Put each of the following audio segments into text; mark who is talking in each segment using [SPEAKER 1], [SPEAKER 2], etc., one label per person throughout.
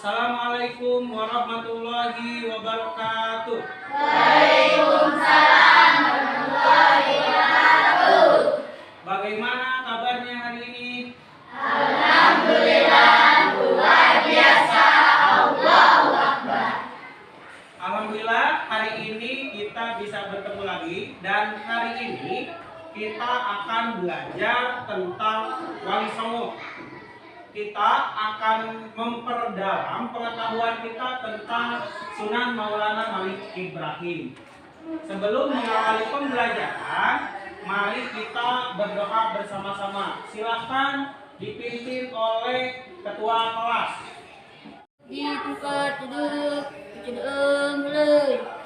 [SPEAKER 1] Assalamualaikum warahmatullahi wabarakatuh.
[SPEAKER 2] Waalaikumsalam warahmatullahi wabarakatuh.
[SPEAKER 1] Bagaimana kabarnya hari ini?
[SPEAKER 2] Alhamdulillah, luar biasa. Allahu Akbar.
[SPEAKER 1] Alhamdulillah, hari ini kita bisa bertemu lagi, dan hari ini kita akan belajar tentang Wali Songo. Kita akan memperdalam pengetahuan kita tentang Sunan Maulana Malik Ibrahim. Sebelum mengawali pembelajaran, mari kita berdoa bersama-sama. Silakan dipimpin oleh ketua kelas.
[SPEAKER 2] Ditukar duduk, mulai.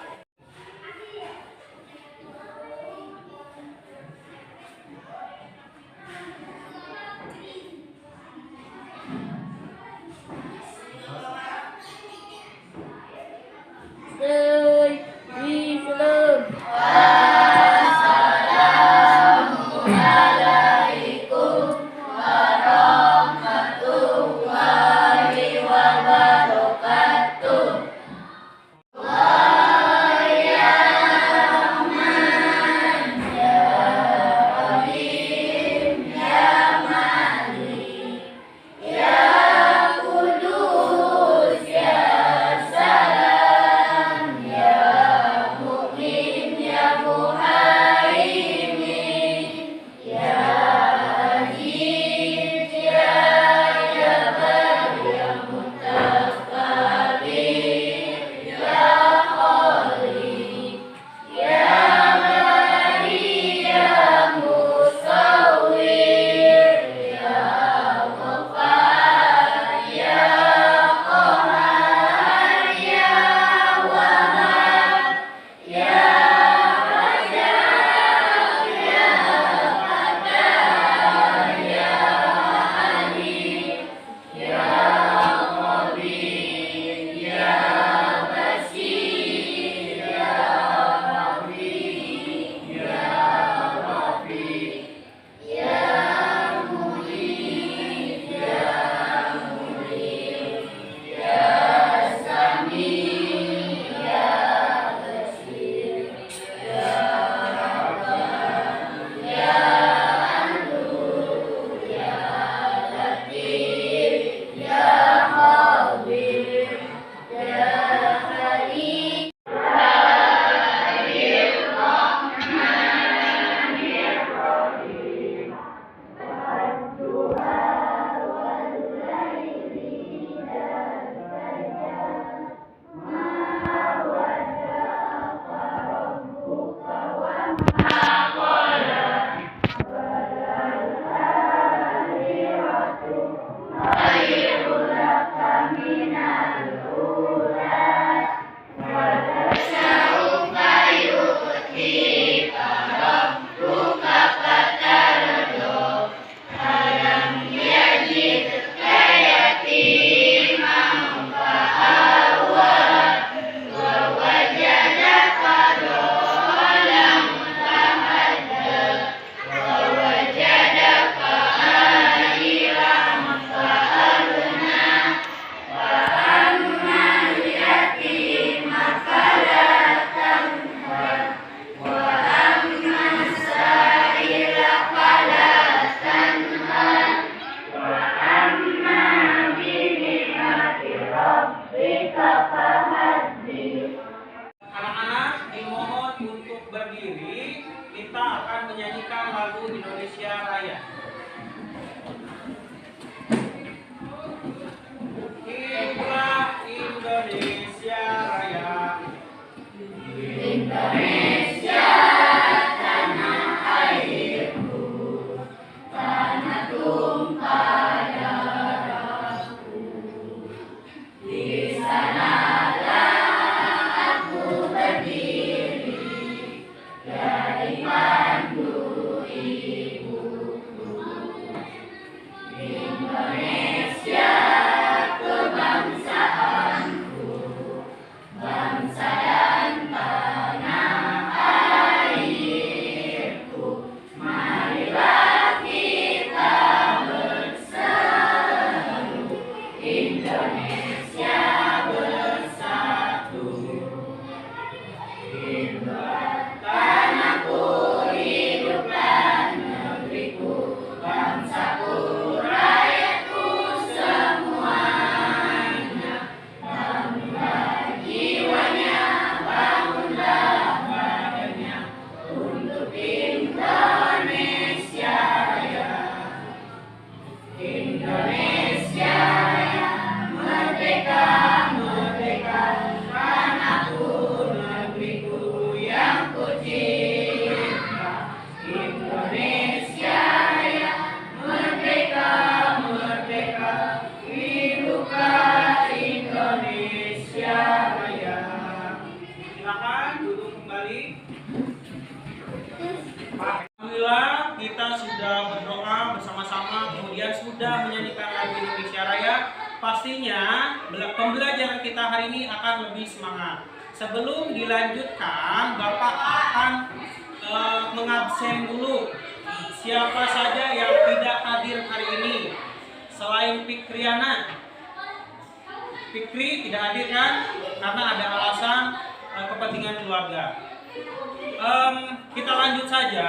[SPEAKER 1] Anak-anak dimohon untuk berdiri. Kita akan menyanyikan lagu Indonesia Raya. Inilah Indonesia Raya.
[SPEAKER 2] Indonesia, tanah airku, tanah tumpah darahku. Di sanalah
[SPEAKER 1] pembelajaran kita hari ini akan lebih semangat. Sebelum dilanjutkan, Bapak akan mengabsen dulu siapa saja yang tidak hadir hari ini selain Fikriana. Fikri tidak hadir kan? Karena ada alasan kepentingan keluarga. Kita lanjut saja.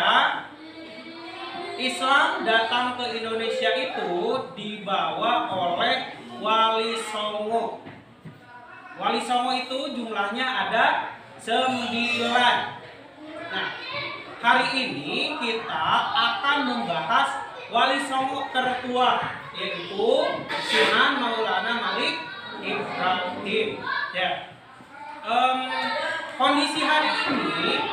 [SPEAKER 1] Islam datang ke Indonesia itu dibawa oleh Wali Songo. Wali Songo itu jumlahnya ada 9. Nah, hari ini kita akan membahas Wali Songo tertua, yaitu Sunan Maulana Malik Ibrahim. Ya. Kondisi hari ini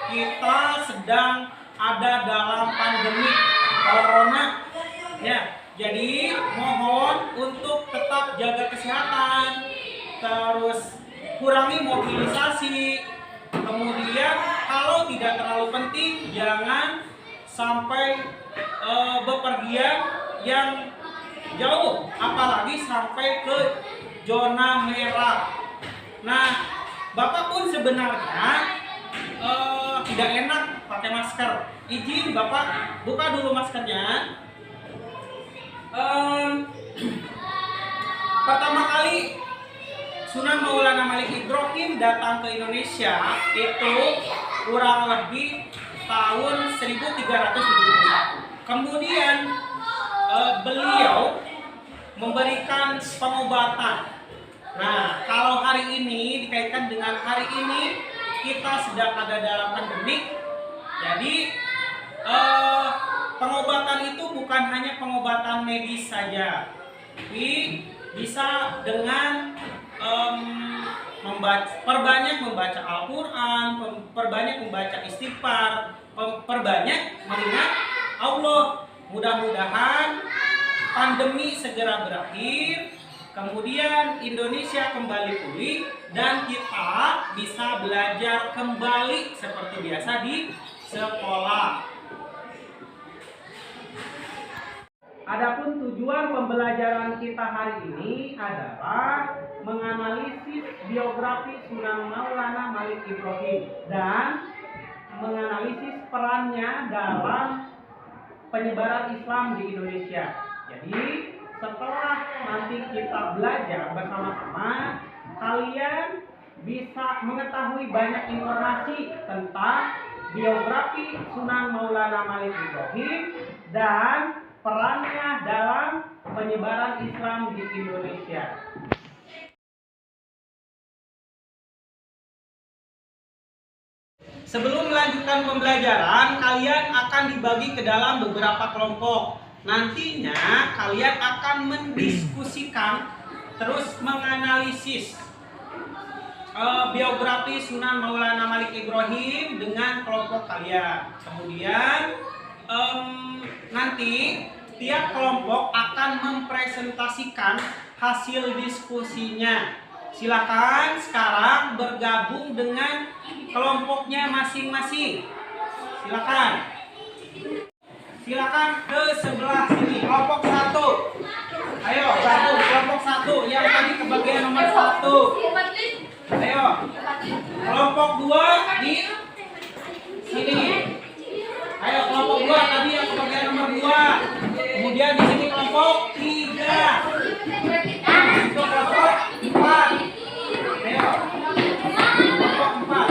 [SPEAKER 1] kita sedang ada dalam pandemi corona. Ya, jadi mohon untuk tetap jaga kesehatan, terus kurangi mobilisasi. Kemudian kalau tidak terlalu penting jangan sampai bepergian yang jauh, apalagi sampai ke zona merah. Nah, Bapak pun sebenarnya tidak enak pakai masker. Izin Bapak buka dulu maskernya. Pertama kali Sunan Maulana Malik Ibrahim datang ke Indonesia itu kurang lebih tahun 1371. Kemudian beliau memberikan pengobatan. Nah, kalau hari ini dikaitkan dengan hari ini kita sedang ada dalam pandemi. Jadi pengobatan itu bukan hanya pengobatan medis saja, tapi bisa dengan perbanyak membaca Al-Quran, perbanyak membaca istighfar, perbanyak mengingat Allah. Mudah-mudahan pandemi segera berakhir, kemudian Indonesia kembali pulih dan kita bisa belajar kembali seperti biasa di sekolah. Adapun tujuan pembelajaran kita hari ini adalah menganalisis biografi Sunan Maulana Malik Ibrahim dan menganalisis perannya dalam penyebaran Islam di Indonesia. Jadi setelah nanti kita belajar bersama-sama, kalian bisa mengetahui banyak informasi tentang biografi Sunan Maulana Malik Ibrahim dan perannya dalam penyebaran Islam di Indonesia. Sebelum melanjutkan pembelajaran, kalian akan dibagi ke dalam beberapa kelompok. Nantinya kalian akan mendiskusikan, terus menganalisis biografi Sunan Maulana Malik Ibrahim dengan kelompok kalian. Kemudian nanti tiap kelompok akan mempresentasikan hasil diskusinya. Silakan sekarang bergabung dengan kelompoknya masing-masing. Silakan ke sebelah sini. Kelompok 1. Ayo, gabung kelompok 1 yang tadi kebagian nomor 1. Ayo. Kelompok 2 di sini. Ayo kelompok 2 tadi yang kebagian nomor 2. Kemudian di sini kelompok 3. Itu kelompok 4. Ayo. Kelompok 4.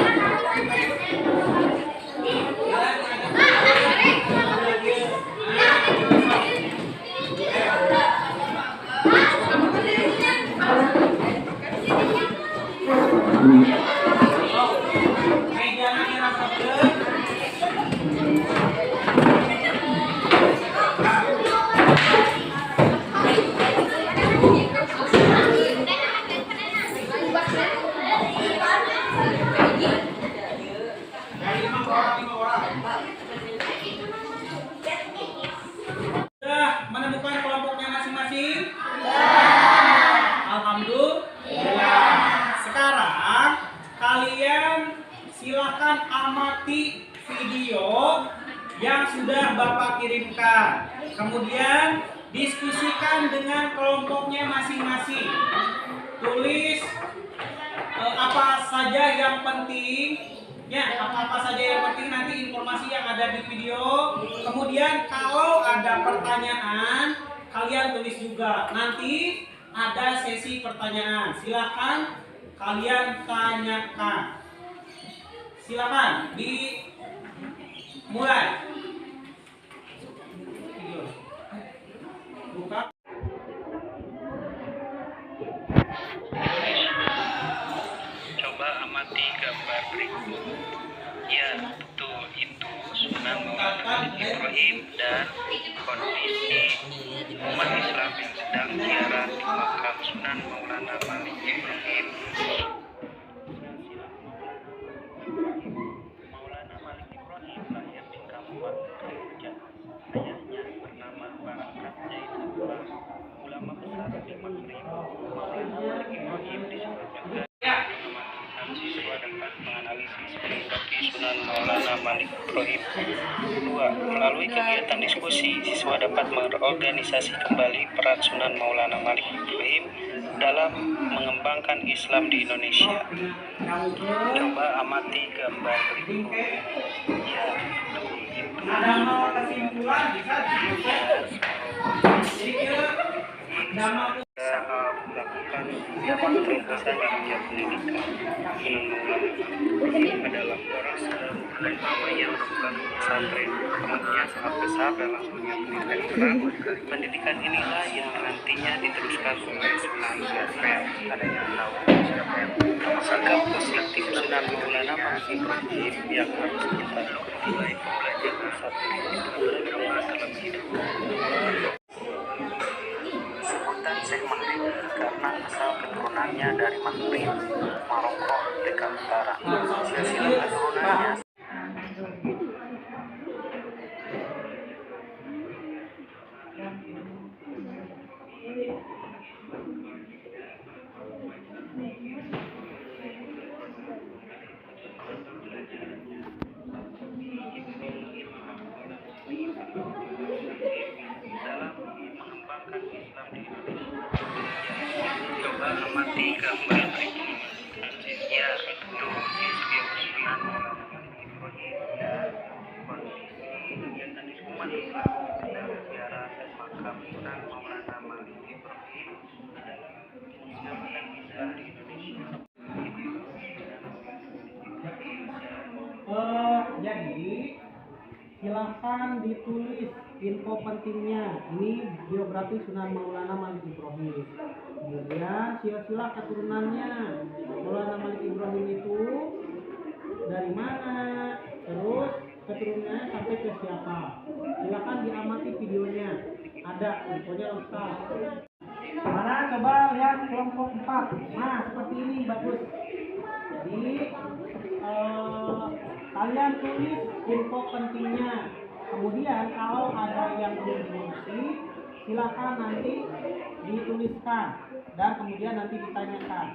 [SPEAKER 1] Mejanya dirasakan. Sudah menemukan kelompoknya masing-masing? Alhamdulillah. Sekarang kalian silakan amati video yang sudah Bapak kirimkan. Kemudian diskusikan dengan kelompoknya masing-masing. yang penting, ya apa-apa saja yang penting nanti informasi yang ada di video. Kemudian kalau ada pertanyaan, kalian tulis juga. Nanti ada sesi pertanyaan. Silakan kalian tanyakan. Silakan dimulai. Buka.
[SPEAKER 3] Coba amati gambar berikut. Ya, betul itu Sunan Maulana Ibrahim dan kondisi umat Islam yang sedang ziarah di makam Sunan Maulana Malik Ibrahim. Maulana Malik Ibrahim lahir di Kabupaten Jogja. Ayahnya bernama Barakat Zainullah, ulama besar di Maghrib. Maulana Malik Ibrahim disebut juga siswa dapat menganalisis biografi Sunan Maulana Malik Ibrahim. 2. Melalui kegiatan diskusi, siswa dapat mengorganisasi kembali peran Sunan Maulana Malik Ibrahim dalam mengembangkan Islam di Indonesia. Coba amati gambar berikut. Ya,
[SPEAKER 1] Ada mau kesimpulan bisa dibuat.
[SPEAKER 3] Melakukan kegiatan terobosan di bidang pendidikan. Sunan Maulana Ibrahim adalah orang pertama yang melakukan pesantren. Perannya sangat besar dalam dunia pendidikan Islam. Pendidikan inilah yang nantinya diteruskan oleh Sunan Ampel. Ada yang tahu siapa yang memasangkan perspektif Sunan Maulana Malik Ibrahim yang harus kita ikuti baik pembelajaran satu agama dalam hidup. Sebutan Syekh Maghrib karena asal keturunannya dari Maghrib, Maroko, Afrika Utara. Silsilah keturunannya dalam mengembangkan Islam di Indonesia. Coba amati gambar berikut. Ya, itu Sunan Maulana Ibrahim dan kondisi kegiatan di umat Islam sedang ziarah ke makam Sunan Maulana Malik Ibrahim dalam mengembangkan Islam di Indonesia.
[SPEAKER 1] Jadi silahkan ditulis info pentingnya. Ini biografi Sunan Maulana Malik Ibrahim. Kemudian silsilah keturunannya. Maulana Malik Ibrahim itu dari mana? Terus keturunannya sampai ke siapa? Silahkan diamati videonya. Ada infonya lengkap. Mana coba lihat kelompok 4. Nah seperti ini bagus. Jadi kalian tulis info pentingnya. Kemudian kalau ada yang belum dimensi, silakan nanti dituliskan dan kemudian nanti ditanyakan.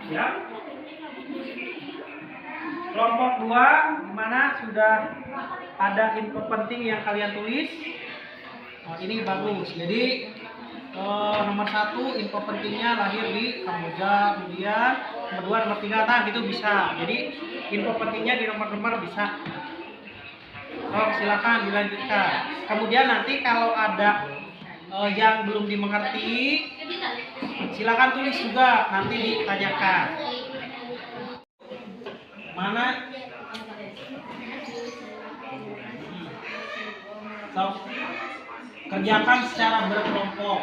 [SPEAKER 1] Ya. Kelompok 2 dimana sudah ada info penting yang kalian tulis. Ini bagus. Jadi nomor 1 info pentingnya lahir di Kamboja, kemudian nomor 2, nomor 3, nah gitu bisa. Jadi info pentingnya di nomor-nomor bisa. Silakan dilanjutkan. Kemudian nanti kalau ada yang belum dimengerti, silakan tulis juga, nanti ditanyakan. Mana? So, kerjakan secara berkelompok.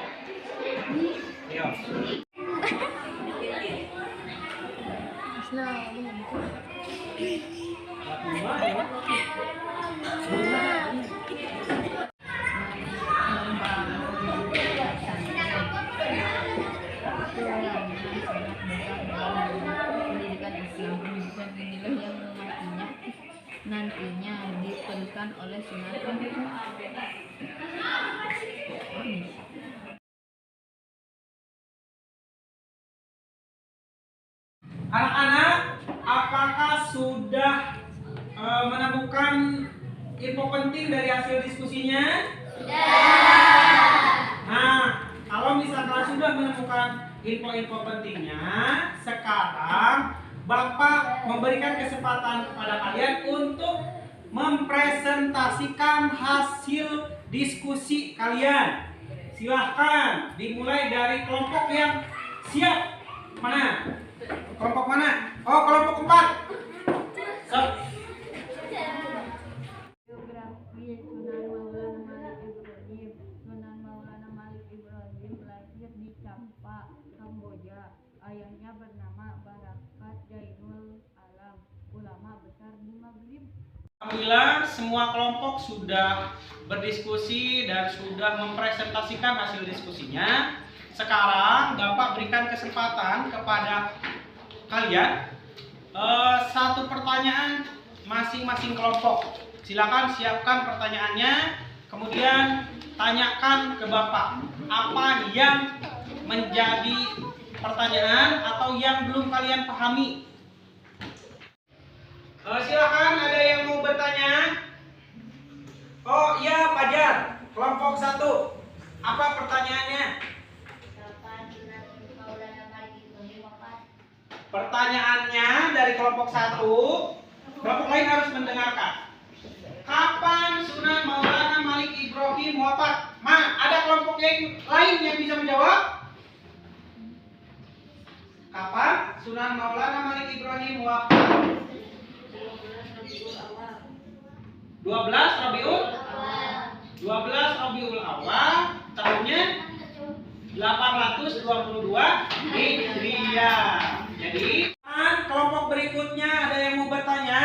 [SPEAKER 1] Ayo.
[SPEAKER 2] Pendidikan Islam, pendidikan inilah yang nantinya diberikan oleh Sunan Ampel.
[SPEAKER 1] Anak-anak, apakah sudah menemukan info penting dari hasil diskusinya? Sudah. Nah, kalau misalkan sudah sudah menemukan info-info pentingnya, sekarang Bapak memberikan kesempatan kepada kalian untuk mempresentasikan hasil diskusi kalian. Silahkan dimulai dari kelompok yang siap. Mana? Kelompok mana? Oh, kelompok 4. So,
[SPEAKER 2] Biografi Sunan Maulana Malik Ibrahim. Sunan Maulana Malik Ibrahim lahir di Champa, Kamboja. Ayahnya bernama Barakat Jainul Alam, ulama besar di Maghrib.
[SPEAKER 1] alhamdulillah semua kelompok sudah berdiskusi dan sudah mempresentasikan hasil diskusinya. Sekarang Bapak berikan kesempatan kepada kalian satu pertanyaan masing-masing kelompok. Silakan siapkan pertanyaannya, kemudian tanyakan ke Bapak apa yang menjadi pertanyaan atau yang belum kalian pahami. Silakan, ada yang mau bertanya? Oh iya, Fajar, kelompok 1. Apa pertanyaannya? Pertanyaannya dari kelompok 1, kelompok lain harus mendengarkan. Kapan Sunan Maulana Malik Ibrahim wafat? Ada kelompok yang lain yang bisa menjawab? Kapan Sunan Maulana Malik Ibrahim wafat? 12 Rabiul Awal tahunnya 822 Hijriah. Jadi kelompok berikutnya ada yang mau bertanya?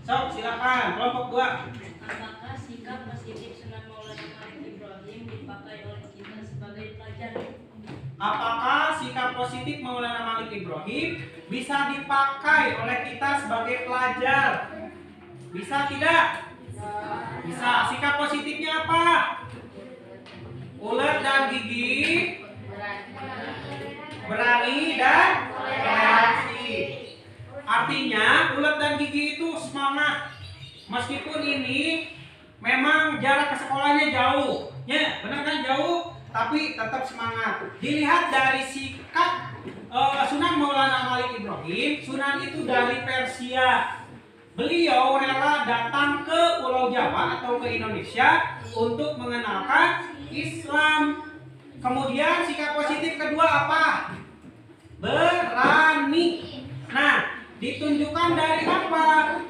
[SPEAKER 1] Sok, silakan kelompok 2.
[SPEAKER 4] Apakah sikap positif Sunan Maulana Malik Ibrahim dipakai oleh kita sebagai pelajar?
[SPEAKER 1] Apakah sikap positif Maulana Malik Ibrahim bisa dipakai oleh kita sebagai pelajar? Bisa tidak? Bisa. Sikap positifnya apa? Ulet dan gigi, berani dan toleransi. Artinya ulet dan gigi itu semangat. Meskipun ini memang jarak ke sekolahnya jauh, ya benar kan, jauh, tapi tetap semangat. Dilihat dari sikap Sunan Maulana Malik Ibrahim. Sunan itu dari Persia. Beliau rela datang ke Pulau Jawa atau ke Indonesia untuk mengenalkan Islam. Kemudian sikap positif kedua apa? Berani. Nah, ditunjukkan dari apa?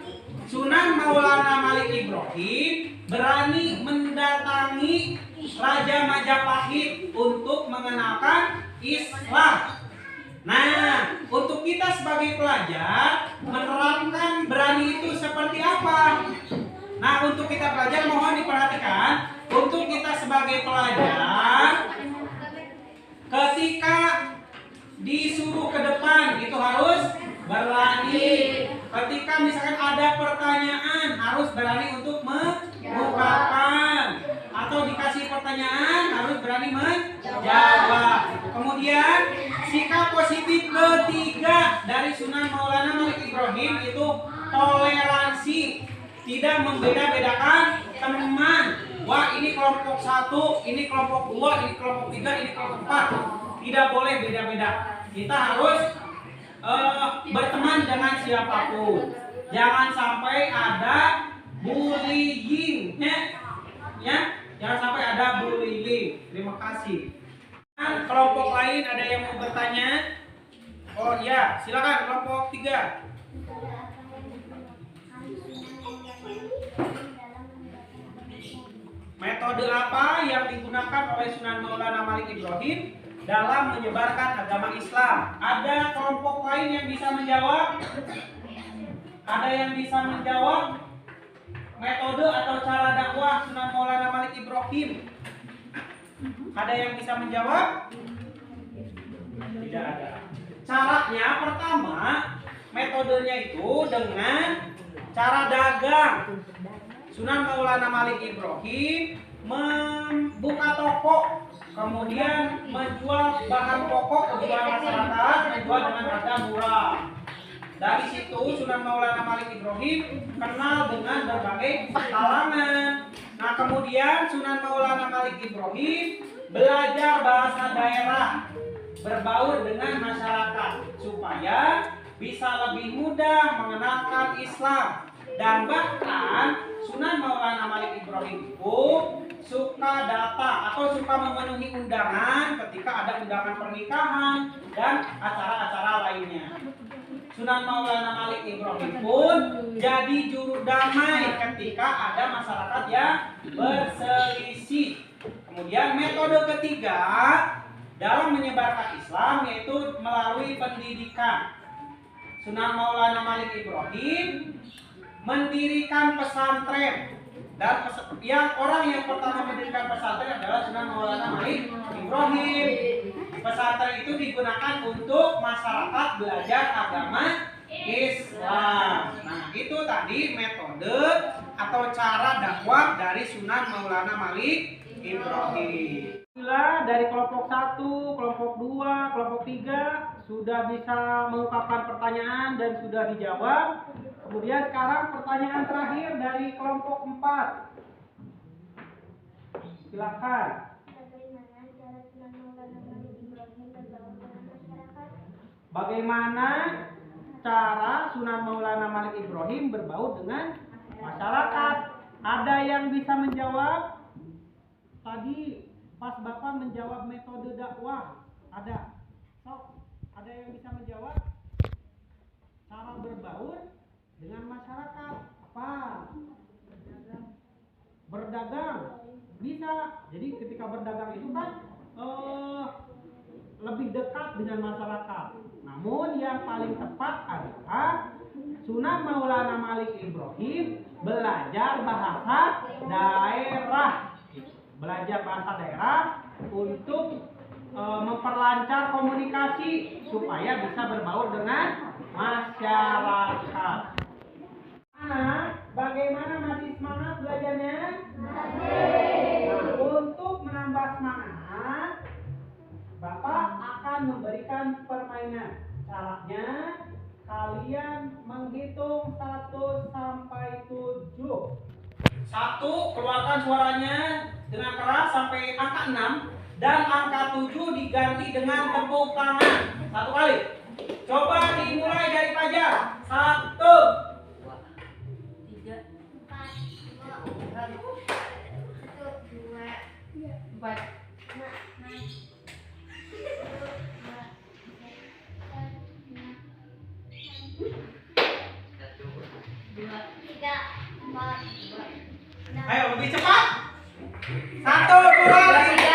[SPEAKER 1] Sunan Maulana Malik Ibrahim berani mendatangi Raja Majapahit untuk mengenalkan Islam. Nah, untuk kita sebagai pelajar menerapkan berani itu seperti apa? Nah, untuk kita pelajar mohon diperhatikan. Untuk kita sebagai pelajar, ketika disuruh ke depan itu harus berani. Ketika misalkan ada pertanyaan harus berani untuk mengungkapkan, atau dikasih pertanyaan harus berani menjawab. Kemudian sikap positif ketiga dari Sunan Maulana Malik Ibrahim itu toleransi, tidak membeda-bedakan teman. Wah, ini kelompok 1, ini kelompok 2, ini kelompok 3, ini kelompok 4. Tidak boleh beda-beda. Kita harus berteman dengan siapapun. Jangan sampai ada bullying, ya. Jangan sampai ada bullying. Terima kasih. Kelompok lain ada yang mau bertanya? Oh iya, silakan kelompok 3. Metode apa yang digunakan oleh Sunan Maulana Malik Ibrahim dalam menyebarkan agama Islam? Ada kelompok lain yang bisa menjawab? Ada yang bisa menjawab metode atau cara dakwah Sunan Maulana Malik Ibrahim? Ada yang bisa menjawab? Tidak ada. Caranya pertama, metodenya itu dengan cara dagang. Sunan Maulana Malik Ibrahim membuka toko, kemudian menjual bahan pokok kebutuhan masyarakat, menjual dengan harga murah. Dari situ Sunan Maulana Malik Ibrahim kenal dengan berbagai kalangan. Nah, kemudian Sunan Maulana Malik Ibrahim belajar bahasa daerah, berbaur dengan masyarakat supaya bisa lebih mudah mengenalkan Islam. Dan bahkan Sunan Maulana Malik Ibrahim itu suka datang atau suka memenuhi undangan ketika ada undangan pernikahan dan acara-acara lainnya. Sunan Maulana Malik Ibrahim pun jadi juru damai ketika ada masyarakat yang berselisih. Kemudian metode ketiga dalam menyebarkan Islam yaitu melalui pendidikan. Sunan Maulana Malik Ibrahim mendirikan pesantren, dan yang orang yang pertama mendirikan pesantren adalah Sunan Maulana Malik Ibrahim. Pesantren itu digunakan untuk masyarakat belajar agama Islam. Nah, itu tadi metode atau cara dakwah dari Sunan Maulana Malik Ibrahim. Bila dari kelompok 1, kelompok 2, kelompok 3 sudah bisa mengungkapkan pertanyaan dan sudah dijawab. Kemudian sekarang pertanyaan terakhir dari kelompok 4. Silakan. Bagaimana cara Sunan Maulana Malik Ibrahim berbaur dengan masyarakat? Ada yang bisa menjawab? Tadi pas Bapak menjawab metode dakwah, ada. So, ada yang bisa menjawab? Cara berbaur dengan masyarakat apa? Berdagang bisa. Jadi ketika berdagang itu kan lebih dekat dengan masyarakat. Namun yang paling tepat adalah Sunan Maulana Malik Ibrahim belajar bahasa daerah. Belajar bahasa daerah untuk memperlancar komunikasi supaya bisa berbaur dengan masyarakat. Bagaimana masih semangat belajarnya? Nah, untuk menambah semangat, Bapak akan memberikan permainan. Caranya kalian menghitung 1 sampai 7. 1, keluarkan suaranya dengan keras sampai angka 6, dan angka 7 diganti dengan tepuk tangan 1 kali. Coba dimulai dari Fajar. 1,
[SPEAKER 4] 2, 3, 4, 5,
[SPEAKER 1] ayo lebih cepat. 1, 2, 3.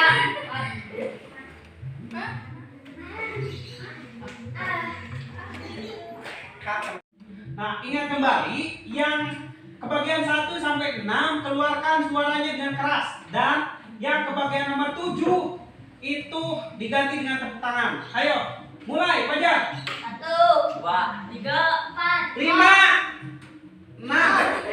[SPEAKER 1] Nah, ingat kembali yang kebagian 1 sampai 6 keluarkan suaranya dengan keras, dan yang kebagian nomor 7 itu diganti dengan tepuk tangan. Ayo, mulai Fajar.
[SPEAKER 4] 1, 2, 3, 4,
[SPEAKER 1] 5, 6.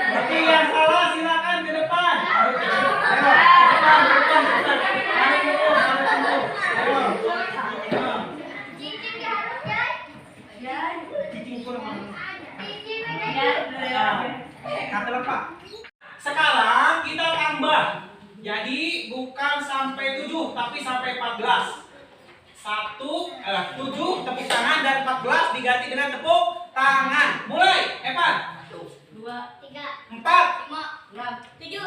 [SPEAKER 1] Bagi yang salah silakan ke depan. Ayo, ke depan. Tarik dulu. Ayo. Cicing kurang. Kata lepas. Sekarang kita tambah. Jadi bukan sampai 7 tapi sampai 14. 7 tepuk tangan dan 14 diganti dengan tepuk tangan. Mulai, Evan.
[SPEAKER 4] 1, 2, 3,
[SPEAKER 1] 4.
[SPEAKER 4] 5, 6, 7.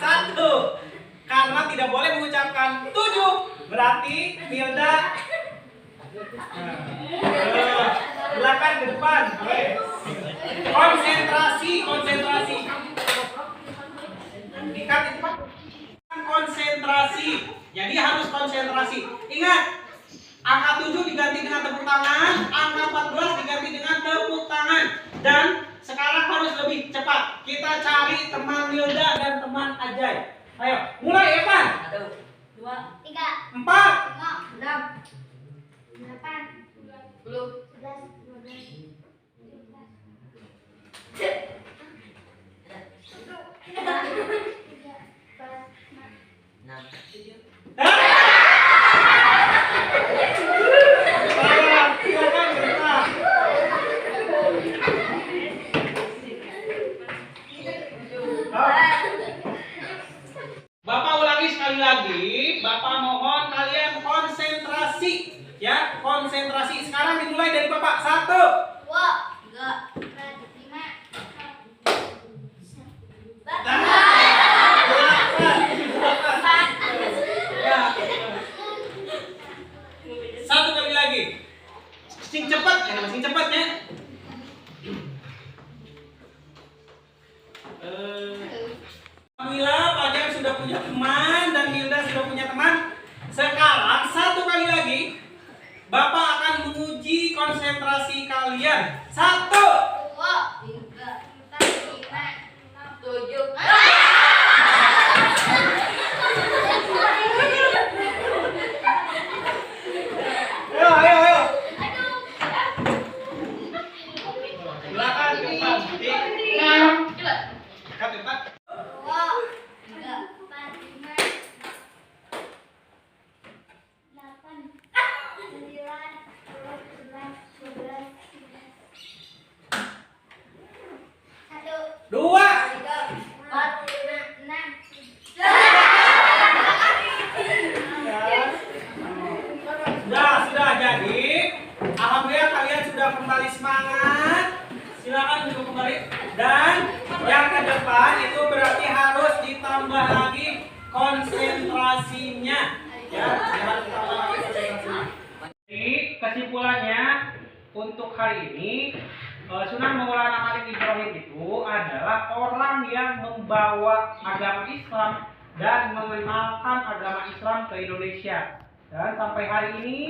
[SPEAKER 1] 1. Karena tidak boleh mengucapkan 7, berarti Milda belakang ke depan. Konsentrasi. Dikat itu konsentrasi. Jadi harus konsentrasi. Ingat, angka 7 diganti dengan tepuk tangan, angka 14 diganti dengan tepuk tangan. Dan sekarang sekarang harus lebih cepat. Kita cari teman Wilda dan teman Ajay. Ayo, mulai Evan.
[SPEAKER 4] 2,
[SPEAKER 2] 3,
[SPEAKER 1] 4,
[SPEAKER 2] 5, 6, 8, 10, 11, 12,
[SPEAKER 1] silakan Wilda. Bapak ulangi sekali lagi. Bapak mohon kalian konsentrasi, ya, konsentrasi. Sekarang dimulai dari Bapak. 1.
[SPEAKER 2] 2, 3,
[SPEAKER 1] 1 kali lagi. Sing cepat, sing cepatnya. Alhamdulillah, Fajar sudah punya teman dan Hilda sudah punya teman. Sekarang 1 kali lagi, Bapak akan menguji konsentrasi kalian. 1.
[SPEAKER 2] 2, 3, 4, 5, 6, 7.
[SPEAKER 1] Ayo. Silakan cepat. Cepat.
[SPEAKER 2] 2, 3, 4, 5, 8, 9, 10, 11, 12,
[SPEAKER 1] 2.
[SPEAKER 2] 4, 5, 6.
[SPEAKER 1] Sudah. Jadi, alhamdulillah kalian sudah kembali semangat. Silakan duduk kembali. Dan yang ke depan itu berarti harus ditambah lagi konsentrasinya. Ya, harus ditambah lagi konsentrasinya. Jadi, kesimpulannya untuk hari ini, Sunan Maulana Malik Ibrahim itu adalah orang yang membawa agama Islam dan mengenalkan agama Islam ke Indonesia. Dan sampai hari ini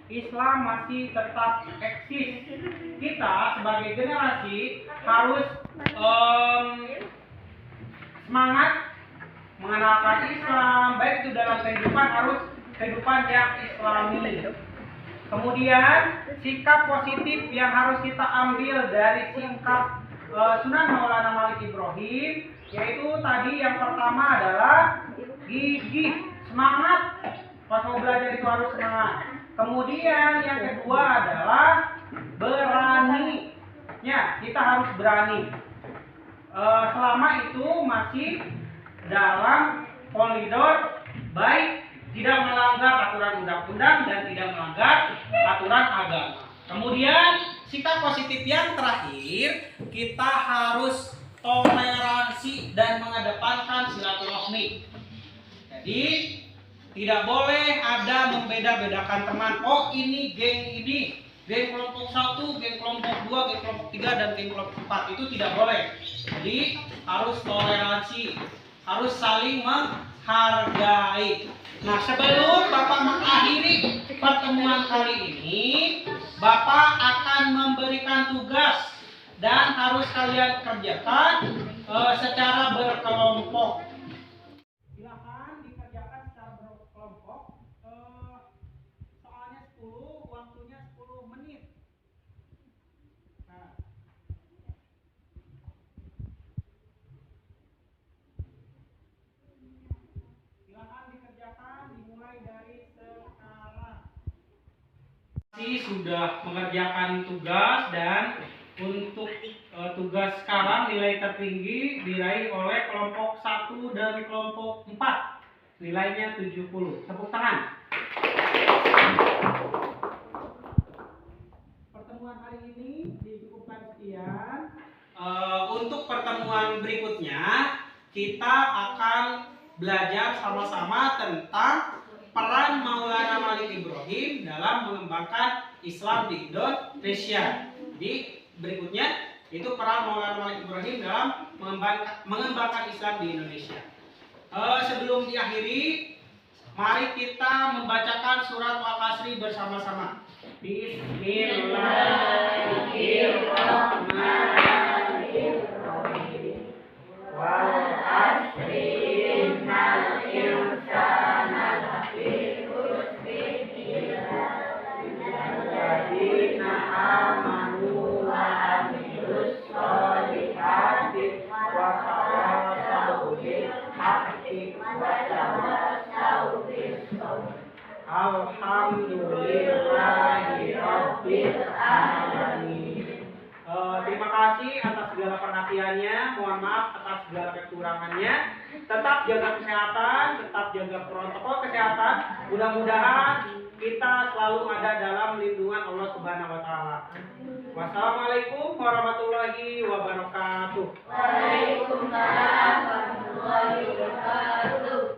[SPEAKER 1] Islam masih tetap eksis. Kita sebagai generasi harus semangat mengenalkan Islam, baik itu dalam kehidupan, harus kehidupan yang Islami. Kemudian sikap positif yang harus kita ambil dari sikap Sunan Maulana Malik Ibrahim, yaitu tadi yang pertama adalah gigih, semangat. Pas mau belajar itu harus semangat. Kemudian yang kedua adalah berani. Ya, kita harus berani. Selama itu masih dalam koridor baik, tidak melanggar aturan undang-undang dan tidak melanggar aturan agama. Kemudian sikap positif yang terakhir, kita harus toleransi dan mengedepankan silaturahmi. Jadi tidak boleh ada membeda-bedakan teman. Oh, ini geng kelompok 1, geng kelompok 2, geng kelompok 3, dan geng kelompok 4. Itu tidak boleh. Jadi harus toleransi, harus saling menghargai. Nah, sebelum Bapak mengakhiri pertemuan kali ini, Bapak akan memberikan tugas dan harus kalian kerjakan secara berkelompok. Silakan dikerjakan secara berkelompok. Soalnya 10, waktunya 10 menit. Nah. Silakan dikerjakan, dimulai dari sekarang. Sudah mengerjakan tugas, dan untuk tugas sekarang nilai tertinggi diraih oleh kelompok 1 dan kelompok 4. Nilainya 70. Tepuk tangan. Pertemuan hari ini dicukupkan sekian. Untuk pertemuan berikutnya kita akan belajar sama-sama tentang peran Maulana Malik Ibrahim dalam mengembangkan Islam di Indonesia. Di berikutnya itu peran Maulana Malik Ibrahim dalam mengembangkan Islam di Indonesia. Sebelum diakhiri, mari kita membacakan surat Al-Asri bersama-sama. Bismillahirrahmanirrahim. wal asri innal insana lafi khusrin illa alladzina amanu wa amilus solihati wa tawassaw bil haqqi wa tawassaw bis sabr. Alhamdulillahi rabbil alamin. Terima kasih atas segala perhatiannya. Mohon maaf atas segala kekurangannya. Tetap jaga kesehatan, tetap jaga protokol kesehatan. Mudah-mudahan kita selalu ada dalam lindungan Allah Subhanahu wa taala. Wassalamualaikum warahmatullahi wabarakatuh.
[SPEAKER 2] Waalaikumsalam warahmatullahi wabarakatuh.